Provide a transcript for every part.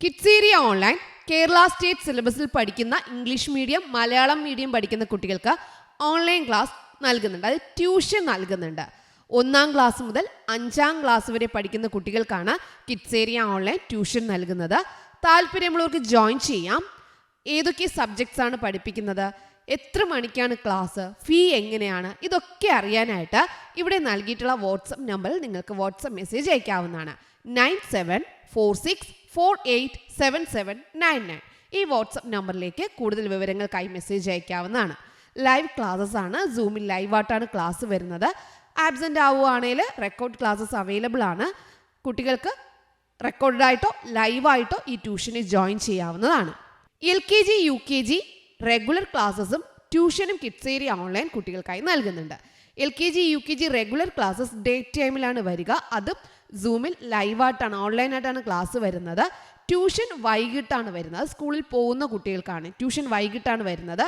കിഡ്സേരിയ online Kerala state സിലബസിൽ പഠിക്കുന്ന English medium Malayalam medium പഠിക്കുന്ന കുട്ടികൾക്ക് ഓൺലൈൻ ക്ലാസ് നൽകുന്നുണ്ട്. അത് ട്യൂഷൻ നൽകുന്നുണ്ട്. 1-ാം ക്ലാസ് മുതൽ 5-ാം ക്ലാസ് വരെ പഠിക്കുന്ന കുട്ടികൾക്കാണ് കിഡ്സേരിയ ഓൺലൈൻ ട്യൂഷൻ നൽകുന്നത്. താല്പര്യമുള്ളവർക്ക് ജോയിൻ ചെയ്യാം. ഏതൊക്കെ സബ്ജക്ട്സ് ആണ് പഠിപ്പിക്കുന്നത്, എത്ര മണിക്കാണ് ക്ലാസ്, ഫീ എങ്ങനെയാണ്, ഇതൊക്കെ അറിയാനായിട്ട് ഇവിടെ നൽകിയിട്ടുള്ള വാട്സപ്പ് നമ്പറിൽ നിങ്ങൾക്ക് വാട്സപ്പ് മെസ്സേജ് അയക്കാവുന്നതാണ്. 9746487799 ഈ വാട്സപ്പ് നമ്പറിലേക്ക് കൂടുതൽ വിവരങ്ങൾക്കായി മെസ്സേജ് അയക്കാവുന്നതാണ്. ലൈവ് ക്ലാസ്സസ് ആണ്. സൂമിൽ ലൈവായിട്ടാണ് ക്ലാസ് വരുന്നത്. ആബ്സെൻ്റ് ആവുകയാണെങ്കിൽ റെക്കോർഡ് ക്ലാസ്സസ് അവൈലബിൾ ആണ്. കുട്ടികൾക്ക് റെക്കോർഡായിട്ടോ ലൈവായിട്ടോ ഈ ട്യൂഷന് ജോയിൻ ചെയ്യാവുന്നതാണ്. LKG UKG റെഗുലർ ക്ലാസ്സസും ട്യൂഷനും കിഡ്സേരിയ ഓൺലൈൻ കുട്ടികൾക്കായി നൽകുന്നുണ്ട്. LKG UKG regular classes day ടൈമിലാണ് വരിക. അതും സൂമിൽ ലൈവായിട്ടാണ്, ഓൺലൈനായിട്ടാണ് ക്ലാസ് വരുന്നത്. ട്യൂഷൻ വൈകിട്ടാണ് വരുന്നത്. സ്കൂളിൽ പോകുന്ന കുട്ടികൾക്കാണ് ട്യൂഷൻ വൈകിട്ടാണ് വരുന്നത്.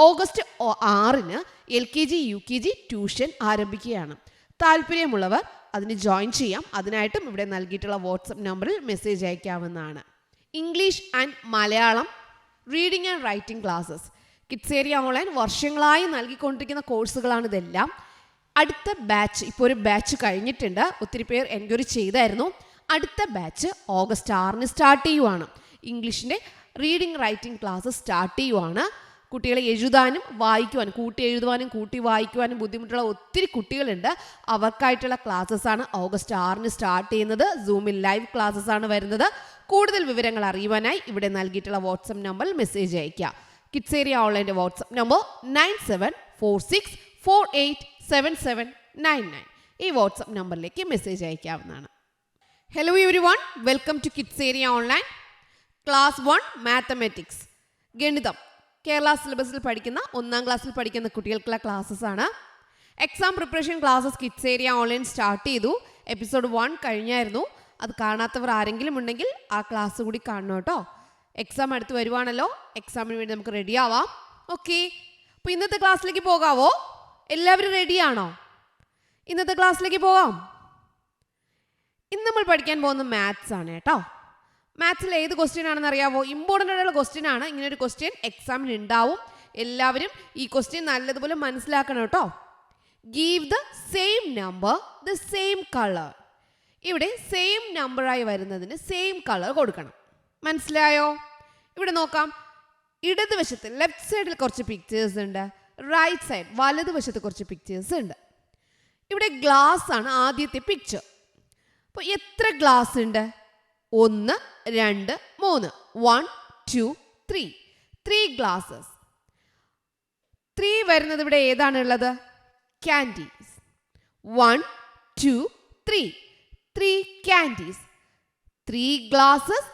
ഓഗസ്റ്റ് 6-ന് LKG UKG ട്യൂഷൻ ആരംഭിക്കുകയാണ്. താല്പര്യമുള്ളവർ അതിന് ജോയിൻ ചെയ്യാം. അതിനായിട്ടും ഇവിടെ നൽകിയിട്ടുള്ള വാട്സപ്പ് നമ്പറിൽ മെസ്സേജ് അയക്കാവുന്നതാണ്. English and Malayalam reading and writing classes Kids Area online വർഷങ്ങളായി നൽകിക്കൊണ്ടിരിക്കുന്ന കോഴ്സുകളാണ് ഇതെല്ലാം. അടുത്ത ബാച്ച് ഇപ്പോൾ ഒരു ബാച്ച് കഴിഞ്ഞിട്ടുണ്ട്. ഒത്തിരി പേർ എൻക്വയറി ചെയ്തായിരുന്നു. അടുത്ത ബാച്ച് ഓഗസ്റ്റ് 6-ന് സ്റ്റാർട്ട് ചെയ്യുവാണ്. ഇംഗ്ലീഷിൻ്റെ റീഡിംഗ് റൈറ്റിംഗ് ക്ലാസ് സ്റ്റാർട്ട് ചെയ്യുവാണ്. കുട്ടികളെ എഴുതാനും വായിക്കുവാനും, കൂട്ടി എഴുതുവാനും കൂട്ടി വായിക്കുവാനും ബുദ്ധിമുട്ടുള്ള ഒത്തിരി കുട്ടികളുണ്ട്. അവർക്കായിട്ടുള്ള ക്ലാസ്സസ് ആണ് ഓഗസ്റ്റ് 6-ന് സ്റ്റാർട്ട് ചെയ്യുന്നത്. സൂമിൽ ലൈവ് ക്ലാസ്സസ് ആണ് വരുന്നത്. കൂടുതൽ വിവരങ്ങൾ അറിയുവാനായി ഇവിടെ നൽകിയിട്ടുള്ള വാട്സപ്പ് നമ്പറിൽ മെസ്സേജ് അയയ്ക്കുക. കിഡ്സേരിയ ഓൺലൈൻ്റെ വാട്സപ്പ് നമ്പർ 9746487799 ഈ വാട്സപ്പ് നമ്പറിലേക്ക് മെസ്സേജ് അയക്കാവുന്നതാണ്. Hello everyone, welcome to Kids Area online class 1 mathematics ഗണിതം. കേരള സിലബസിൽ പഠിക്കുന്ന 1-ാം ക്ലാസ്സിൽ പഠിക്കുന്ന കുട്ടികൾക്കുള്ള ക്ലാസ്സസ് ആണ്. Exam preparation classes Kids Area online start ചെയ്തു. എപ്പിസോഡ് 1 കഴിഞ്ഞായിരുന്നു. അത് കാണാത്തവർ ആരെങ്കിലും ഉണ്ടെങ്കിൽ ആ ക്ലാസ് കൂടി കാണണം കേട്ടോ. എക്സാം അടുത്ത് വരുവാണല്ലോ. എക്സാമിന് വേണ്ടി നമുക്ക് റെഡി ആവാം. ഓക്കെ, അപ്പോൾ ഇന്നത്തെ ക്ലാസ്സിലേക്ക് പോകാവോ? എല്ലാവരും റെഡിയാണോ? ഇന്നത്തെ ക്ലാസ്സിലേക്ക് പോകാം. ഇന്ന് നമ്മൾ പഠിക്കാൻ പോകുന്ന മാത്സ് ആണ് കേട്ടോ. മാത്സിൽ ഏത് ക്വസ്റ്റ്യൻ ആണെന്ന് അറിയാവോ? ഇമ്പോർട്ടൻ്റ് ആയിട്ടുള്ള ക്വസ്റ്റ്യൻ ആണ്. ഇങ്ങനെ ഒരു ക്വസ്റ്റ്യൻ എക്സാമിന് ഉണ്ടാവും. എല്ലാവരും ഈ ക്വസ്റ്റ്യൻ നല്ലതുപോലെ മനസ്സിലാക്കണം കേട്ടോ. Give the same number the same colour. ഇവിടെ സെയിം നമ്പറായി വരുന്നതിന് സെയിം കളർ കൊടുക്കണം. മനസ്സിലായോ? ഇവിടെ നോക്കാം. ഇടതുവശത്ത് ലെഫ്റ്റ് സൈഡിൽ കുറച്ച് പിക്ചേഴ്സ് ഉണ്ട്. റൈറ്റ് സൈഡ് വലതുവശത്ത് കുറച്ച് പിക്ചേഴ്സ് ഉണ്ട്. ഇവിടെ ഗ്ലാസ് ആണ് ആദ്യത്തെ പിക്ചർ. അപ്പോൾ എത്ര ഗ്ലാസ് ഉണ്ട്? 1 2 3 1 2 3 3 ഗ്ലാസസ്. 3 വരുന്നത് ഇവിടെ ഏതാണുള്ളത്? ക്യാൻഡീസ്. 1 2 3 3 ക്യാൻഡീസ്. 3 glasses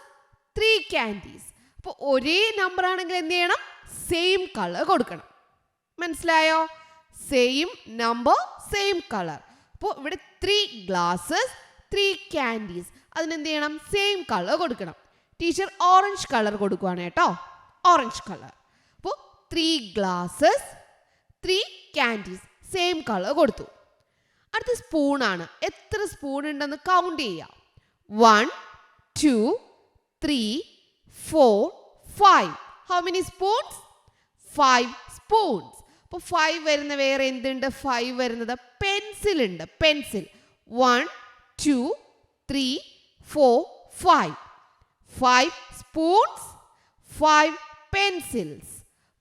3 candies. അപ്പോൾ ഒരേ നമ്പർ ആണെങ്കിൽ എന്ത് ചെയ്യണം? സെയിം കളർ കൊടുക്കണം. മനസ്സിലായോ? Same number same colour. അപ്പോൾ ഇവിടെ 3 ഗ്ലാസസ് 3 ക്യാൻഡീസ്. അതിനെന്ത് ചെയ്യണം? സെയിം കളർ കൊടുക്കണം. ടീച്ചർ ഓറഞ്ച് കളർ കൊടുക്കുവാണ് കേട്ടോ. Orange colour. അപ്പോൾ 3 ഗ്ലാസസ് 3 ക്യാൻഡീസ് സെയിം കളർ കൊടുത്തു. അടുത്ത സ്പൂണാണ്. എത്ര സ്പൂൺ ഉണ്ടെന്ന് കൗണ്ട് ചെയ്യാം. 1 2 3 4 5. How many spoons? 5 സ്പൂൺസ്. അപ്പോൾ 5 വരുന്ന വേറെ എന്തുണ്ട്? 5 വരുന്നത് പെൻസിൽ ഉണ്ട്. Pencil. 1 2 3 4 5. 5 spoons 5 pencils.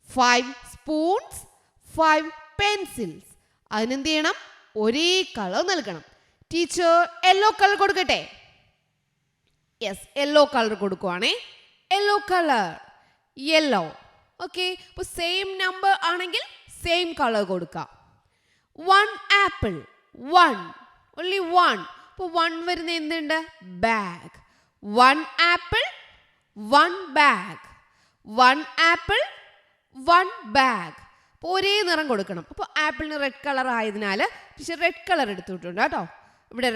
5 spoons 5 pencils. അതിനെന്ത് ചെയ്യണം? ഒരേ കളർ നൽകണം. ടീച്ചർ യെല്ലോ കളർ കൊടുക്കട്ടെ? യെസ്, യെല്ലോ കളർ കൊടുക്കുവാണേ. Yellow colour, yellow. ഓക്കെ, അപ്പോൾ സെയിം നമ്പർ ആണെങ്കിൽ സെയിം കളർ കൊടുക്കാം. 1 ആപ്പിൾ. 1 only 1. അപ്പോൾ 1 വരുന്ന എന്തുണ്ട്? Bag. 1 apple 1 bag. 1 apple 1 bag. അപ്പോൾ ഒരേ നിറം കൊടുക്കണം. അപ്പോൾ ആപ്പിളിന് റെഡ് കളർ ആയതിനാൽ ടീച്ചർ റെഡ് കളർ എടുത്തിട്ടുണ്ട് കേട്ടോ. ഇവിടെ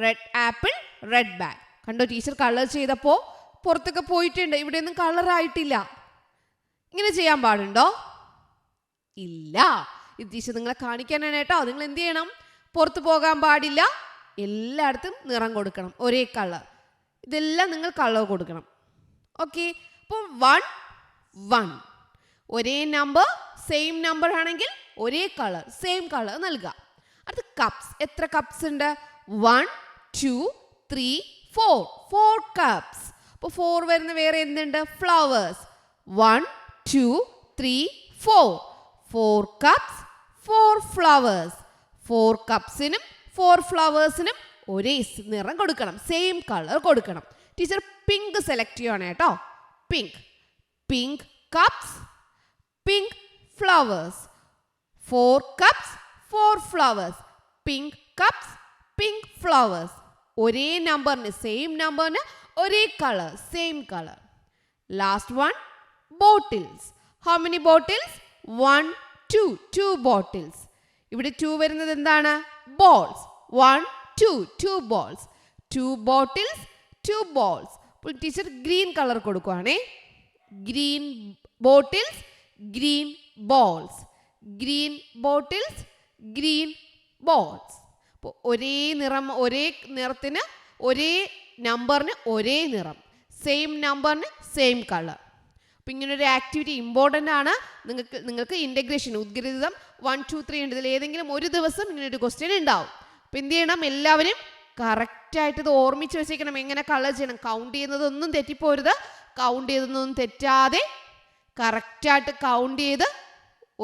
റെഡ് ആപ്പിൾ റെഡ് ബാഗ്. കണ്ടോ ടീച്ചർ കളർ ചെയ്തപ്പോൾ പുറത്തൊക്കെ പോയിട്ടുണ്ട്. ഇവിടെയൊന്നും കളർ ആയിട്ടില്ല. ഇങ്ങനെ ചെയ്യാൻ പാടുണ്ടോ? ഇല്ല. ഇത് ടീച്ചർ നിങ്ങളെ കാണിക്കാനാണ് കേട്ടോ. നിങ്ങൾ എന്ത് ചെയ്യണം? പുറത്ത് പോകാൻ പാടില്ല. എല്ലായിടത്തും നിറം കൊടുക്കണം, ഒരേ കളർ. ഇതെല്ലാം നിങ്ങൾ കളർ കൊടുക്കണം. ഓക്കെ, അപ്പോൾ 1 1 ഒരേ നമ്പർ സെയിം നമ്പർ ആണെങ്കിൽ ഒരേ കളർ സെയിം കളർ നൽകുക. അടുത്ത കപ്സ്, എത്ര കപ്സ് ഉണ്ട്? 1 2 3 4 കപ്സ്. അപ്പോൾ 4 വരുന്ന വേറെ എന്തുണ്ട്? ഫ്ലവേഴ്സ്. 1 2 3 4 cups 4 flowers. 4 കപ്സിനും 4 ഫ്ലവേഴ്സിനും ഒരേ നിറം കൊടുക്കണം, സെയിം കളർ കൊടുക്കണം. ടീച്ചർ പിങ്ക് സെലക്ട് ചെയ്യുകയാണ് കേട്ടോ. Pink cups pink flowers. 4 cups 4 flowers. Pink cups pink flowers. ഒരേ നമ്പറിന് സെയിം നമ്പറിന് ഒരേ colour same colour. Last one bottles. How many bottles? 1 2 bottles. ഇവിടെ 2 വരുന്നത് എന്താണ്? ബോൾസ്. 1 2 ബോൾസ്. 2 bottles 2 balls. അപ്പോൾ ടീച്ചർ ഗ്രീൻ കളർ കൊടുക്കുവാണേ. Green bottles green balls. Green bottles green balls. അപ്പോൾ ഒരേ നിറം, ഒരേ നിറത്തിന് ഒരേ നമ്പറിന് ഒരേ നിറം, സെയിം നമ്പറിന് സെയിം കളർ. അപ്പോൾ ഇങ്ങനൊരു ആക്ടിവിറ്റി ഇമ്പോർട്ടൻ്റ് ആണ്. നിങ്ങൾക്ക് ഇൻ്റഗ്രേഷൻ ഉദ്ഗ്രഥിതം 1 2 3 ഉണ്ട്. ഇതിൽ ഏതെങ്കിലും ഒരു ദിവസം ഇങ്ങനൊരു ക്വസ്റ്റ്യൻ ഉണ്ടാവും. അപ്പോൾ എന്ത് ചെയ്യണം? എല്ലാവരും കറക്റ്റായിട്ട് ഇത് ഓർമ്മിച്ച് വെച്ചേക്കണം. എങ്ങനെ കളർ ചെയ്യണം, കൗണ്ട് ചെയ്യുന്നതൊന്നും തെറ്റിപ്പോരുത്. കൗണ്ട് ചെയ്തൊന്നും തെറ്റാതെ കറക്റ്റായിട്ട് കൗണ്ട് ചെയ്ത്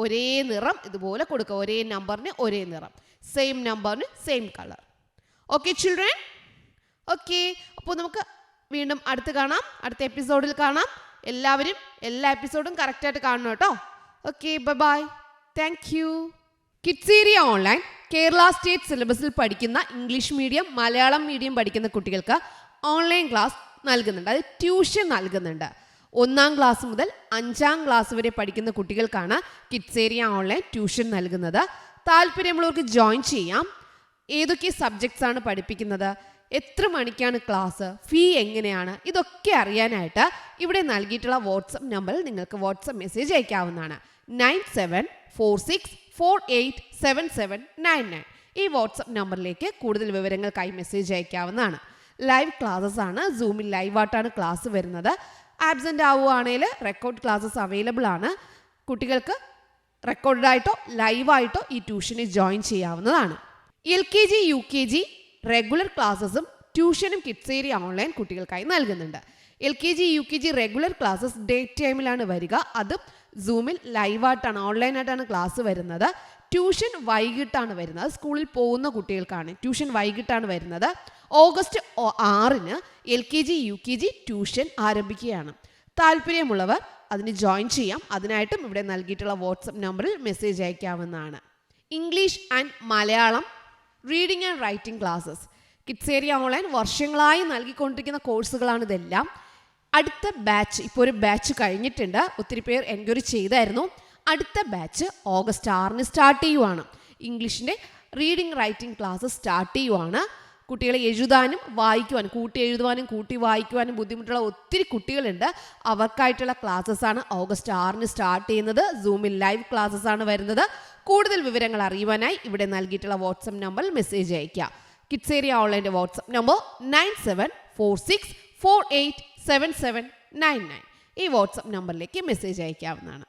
ഒരേ നിറം ഇതുപോലെ കൊടുക്കുക. ഒരേ നമ്പറിന് ഒരേ നിറം, സെയിം നമ്പറിന് same colour. Okay children? Okay, അപ്പോൾ നമുക്ക് വീണ്ടും അടുത്ത് കാണാം, അടുത്ത എപ്പിസോഡിൽ കാണാം. എല്ലാവരും എല്ലാ എപ്പിസോഡും കറക്റ്റായിട്ട് കാണണം കേട്ടോ. Okay, bye, thank you. Kids area online Kerala state സിലബസിൽ പഠിക്കുന്ന ഇംഗ്ലീഷ് മീഡിയം, മലയാളം മീഡിയം പഠിക്കുന്ന കുട്ടികൾക്ക് ഓൺലൈൻ ക്ലാസ് നൽകുന്നുണ്ട്. അത് ട്യൂഷൻ നൽകുന്നുണ്ട്. 1ാം ക്ലാസ് മുതൽ 5ാം ക്ലാസ് വരെ പഠിക്കുന്ന കുട്ടികൾക്കാണ് കിഡ്സ് ഏരിയ ഓൺലൈൻ ട്യൂഷൻ നൽകുന്നത്. താല്പര്യമുള്ളവർക്ക് ജോയിൻ ചെയ്യാം. ഏതൊക്കെ സബ്ജക്ട്സ് ആണ് പഠിപ്പിക്കുന്നത്, എത്ര മണിക്കാണ് ക്ലാസ്, ഫീ എങ്ങനെയാണ്, ഇതൊക്കെ അറിയാനായിട്ട് ഇവിടെ നൽകിയിട്ടുള്ള വാട്സപ്പ് നമ്പറിൽ നിങ്ങൾക്ക് വാട്സപ്പ് മെസ്സേജ് അയക്കാവുന്നതാണ്. 9746487799. ഈ വാട്സപ്പ് നമ്പറിലേക്ക് കൂടുതൽ വിവരങ്ങൾക്കായി മെസ്സേജ് അയക്കാവുന്നതാണ്. ലൈവ് ക്ലാസ്സസ് ആണ്. സൂമിൽ ലൈവായിട്ടാണ് ക്ലാസ് വരുന്നത്. ആബ്സെൻ്റ് ആവുകയാണെങ്കിൽ റെക്കോർഡ് ക്ലാസ്സസ് അവൈലബിൾ ആണ്. കുട്ടികൾക്ക് റെക്കോർഡായിട്ടോ ലൈവായിട്ടോ ഈ ട്യൂഷനിൽ ജോയിൻ ചെയ്യാവുന്നതാണ്. LKG UKG റെഗുലർ ക്ലാസ്സസും ട്യൂഷനും കിഡ്സ് ഏരിയ ഓൺലൈൻ കുട്ടികൾക്കായി നൽകുന്നുണ്ട്. LKG UKG regular classes day ടൈമിലാണ് വരിക. അതും സൂമിൽ ലൈവായിട്ടാണ്, ഓൺലൈനായിട്ടാണ് ക്ലാസ് വരുന്നത്. ട്യൂഷൻ വൈകിട്ടാണ് വരുന്നത്. സ്കൂളിൽ പോകുന്ന കുട്ടികൾക്കാണ് ട്യൂഷൻ വൈകിട്ടാണ് വരുന്നത്. ഓഗസ്റ്റ് 6-ന് LKG UKG ട്യൂഷൻ ആരംഭിക്കുകയാണ്. താല്പര്യമുള്ളവർ അതിന് ജോയിൻ ചെയ്യാം. അതിനായിട്ടും ഇവിടെ നൽകിയിട്ടുള്ള വാട്സപ്പ് നമ്പറിൽ മെസ്സേജ് അയക്കാവുന്നതാണ്. English and Malayalam reading and writing classes Kids area online വർഷങ്ങളായി നൽകിക്കൊണ്ടിരിക്കുന്ന കോഴ്സുകളാണ് ഇതെല്ലാം. അടുത്ത ബാച്ച്, ഇപ്പോൾ ഒരു ബാച്ച് കഴിഞ്ഞിട്ടുണ്ട്. ഒത്തിരി പേർ എൻക്വയറി ചെയ്തായിരുന്നു. അടുത്ത ബാച്ച് ഓഗസ്റ്റ് 6-ന് സ്റ്റാർട്ട് ചെയ്യുവാണ്. ഇംഗ്ലീഷിൻ്റെ റീഡിംഗ് റൈറ്റിംഗ് ക്ലാസ് സ്റ്റാർട്ട് ചെയ്യുവാണ്. കുട്ടികളെ എഴുതാനും വായിക്കുവാനും, കൂട്ടി എഴുതുവാനും കൂട്ടി വായിക്കുവാനും ബുദ്ധിമുട്ടുള്ള ഒത്തിരി കുട്ടികളുണ്ട്. അവർക്കായിട്ടുള്ള ക്ലാസ്സസ് ആണ് ഓഗസ്റ്റ് 6-ന് സ്റ്റാർട്ട് ചെയ്യുന്നത്. സൂമിൽ ലൈവ് ക്ലാസ്സസ് ആണ് വരുന്നത്. കൂടുതൽ വിവരങ്ങൾ അറിയുവാനായി ഇവിടെ നൽകിയിട്ടുള്ള വാട്സപ്പ് നമ്പറിൽ മെസ്സേജ് അയയ്ക്കുക. കിഡ്സ് ഏരിയ ഓൺലൈൻ്റെ വാട്സപ്പ് നമ്പർ 9746487799. ഈ വാട്സപ്പ് നമ്പറിലേക്ക് മെസ്സേജ് അയക്കാവുന്നതാണ്.